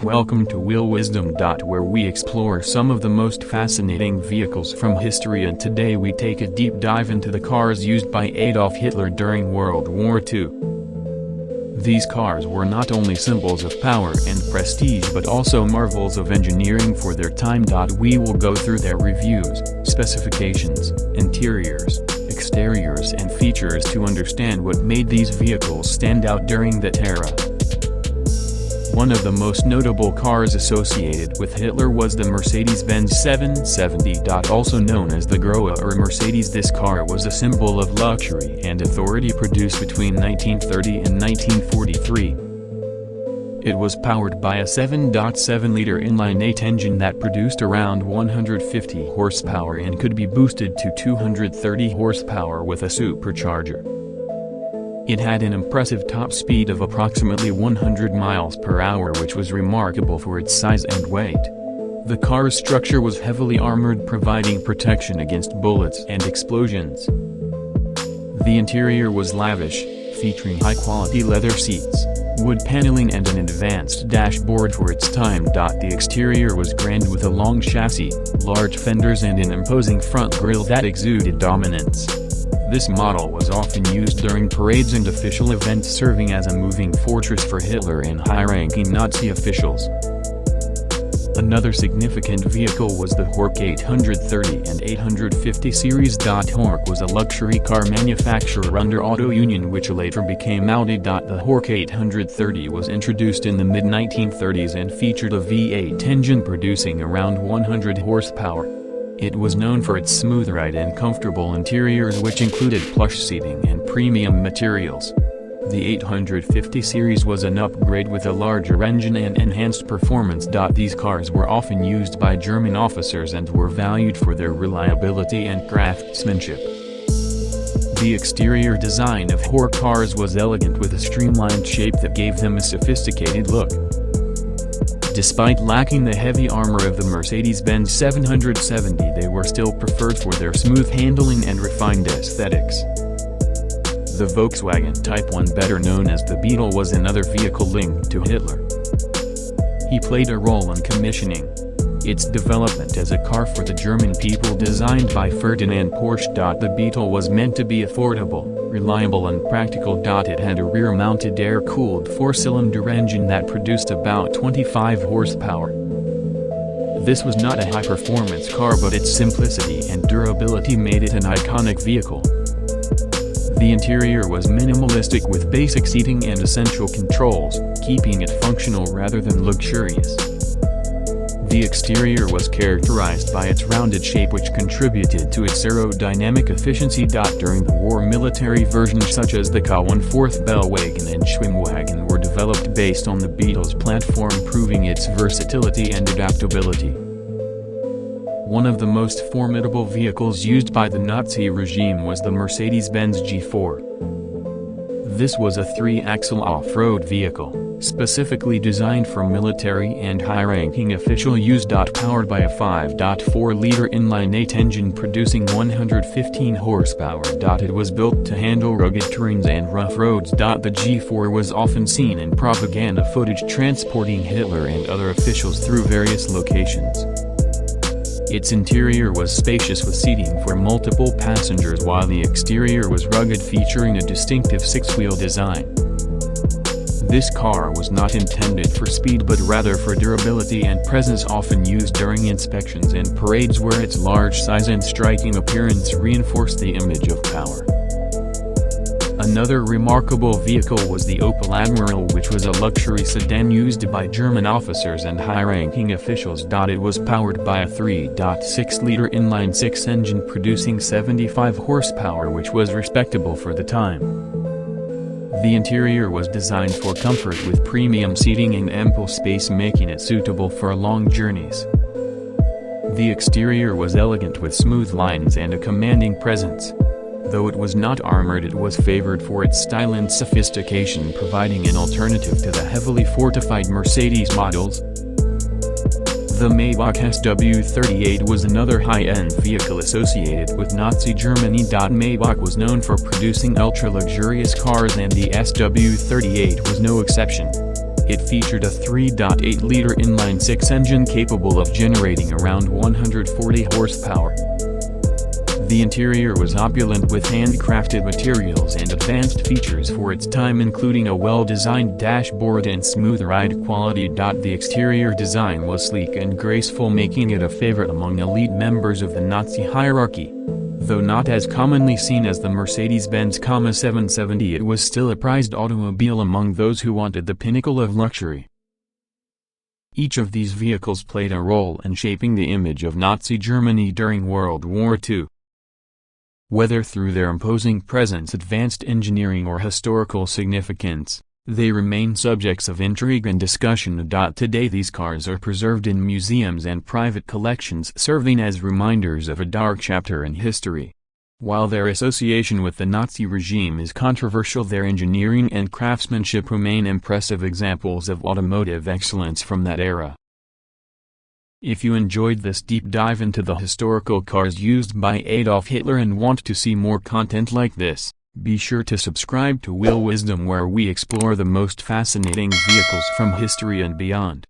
Welcome to Wheel Wisdom. Where we explore some of the most fascinating vehicles from history, and today we take a deep dive into the cars used by Adolf Hitler during World War II. These cars were not only symbols of power and prestige but also marvels of engineering for their time. We will go through their reviews, specifications, interiors, exteriors and features to understand what made these vehicles stand out during that era. One of the most notable cars associated with Hitler was the Mercedes-Benz 770. Also known as the Grosse or Mercedes. This car was a symbol of luxury and authority, produced between 1930 and 1943. It was powered by a 7.7-liter inline-8 engine that produced around 150 horsepower and could be boosted to 230 horsepower with a supercharger. It had an impressive top speed of approximately 100 miles per hour, which was remarkable for its size and weight. The car's structure was heavily armored, providing protection against bullets and explosions. The interior was lavish, featuring high-quality leather seats, wood paneling and an advanced dashboard for its time. The exterior was grand with a long chassis, large fenders and an imposing front grille that exuded dominance. This model was often used during parades and official events, serving as a moving fortress for Hitler and high-ranking Nazi officials. Another significant vehicle was the Horch 830 and 850 series. Horch was a luxury car manufacturer under Auto Union, which later became Audi. The Horch 830 was introduced in the mid-1930s and featured a V8 engine producing around 100 horsepower. It was known for its smooth ride and comfortable interiors, which included plush seating and premium materials. The 850 series was an upgrade with a larger engine and enhanced performance. These cars were often used by German officers and were valued for their reliability and craftsmanship. The exterior design of Horch cars was elegant, with a streamlined shape that gave them a sophisticated look. Despite lacking the heavy armor of the Mercedes-Benz 770, they were still preferred for their smooth handling and refined aesthetics. The Volkswagen Type 1, better known as the Beetle, was another vehicle linked to Hitler. He played a role in commissioning its development as a car for the German people, designed by Ferdinand Porsche. The Beetle was meant to be affordable, reliable and practical. It had a rear-mounted air-cooled 4-cylinder engine that produced about 25 horsepower. This was not a high-performance car, but its simplicity and durability made it an iconic vehicle. The interior was minimalistic, with basic seating and essential controls, keeping it functional rather than luxurious. The exterior was characterized by its rounded shape, which contributed to its aerodynamic efficiency. During the war, military versions such as the K1/4 Kübelwagen and Schwimmwagen were developed based on the Beetle's platform, proving its versatility and adaptability. One of the most formidable vehicles used by the Nazi regime was the Mercedes-Benz G4. This was a 3-axle off-road vehicle, specifically designed for military and high-ranking official use. Powered by a 5.4-liter inline-8 engine producing 115 horsepower. It was built to handle rugged terrains and rough roads. The G4 was often seen in propaganda footage transporting Hitler and other officials through various locations. Its interior was spacious, with seating for multiple passengers, while the exterior was rugged, featuring a distinctive 6-wheel design. This car was not intended for speed but rather for durability and presence, often used during inspections and parades, where its large size and striking appearance reinforced the image of power. Another remarkable vehicle was the Opel Admiral, which was a luxury sedan used by German officers and high-ranking officials. It was powered by a 3.6-liter inline-6 engine producing 75 horsepower, which was respectable for the time. The interior was designed for comfort, with premium seating and ample space, making it suitable for long journeys. The exterior was elegant, with smooth lines and a commanding presence. Though it was not armored, it was favored for its style and sophistication, providing an alternative to the heavily fortified Mercedes models. The Maybach SW38 was another high-end vehicle associated with Nazi Germany. Maybach was known for producing ultra-luxurious cars, and the SW38 was no exception. It featured a 3.8-liter inline-six engine capable of generating around 140 horsepower. The interior was opulent with handcrafted materials and advanced features for its time, including a well-designed dashboard and smooth ride quality. The exterior design was sleek and graceful, making it a favorite among elite members of the Nazi hierarchy. Though not as commonly seen as the Mercedes-Benz G4, it was still a prized automobile among those who wanted the pinnacle of luxury. Each of these vehicles played a role in shaping the image of Nazi Germany during World War II. Whether through their imposing presence, advanced engineering, or historical significance, they remain subjects of intrigue and discussion. Today these cars are preserved in museums and private collections, serving as reminders of a dark chapter in history. While their association with the Nazi regime is controversial, their engineering and craftsmanship remain impressive examples of automotive excellence from that era. If you enjoyed this deep dive into the historical cars used by Adolf Hitler and want to see more content like this, be sure to subscribe to Will Wisdom, where we explore the most fascinating vehicles from history and beyond.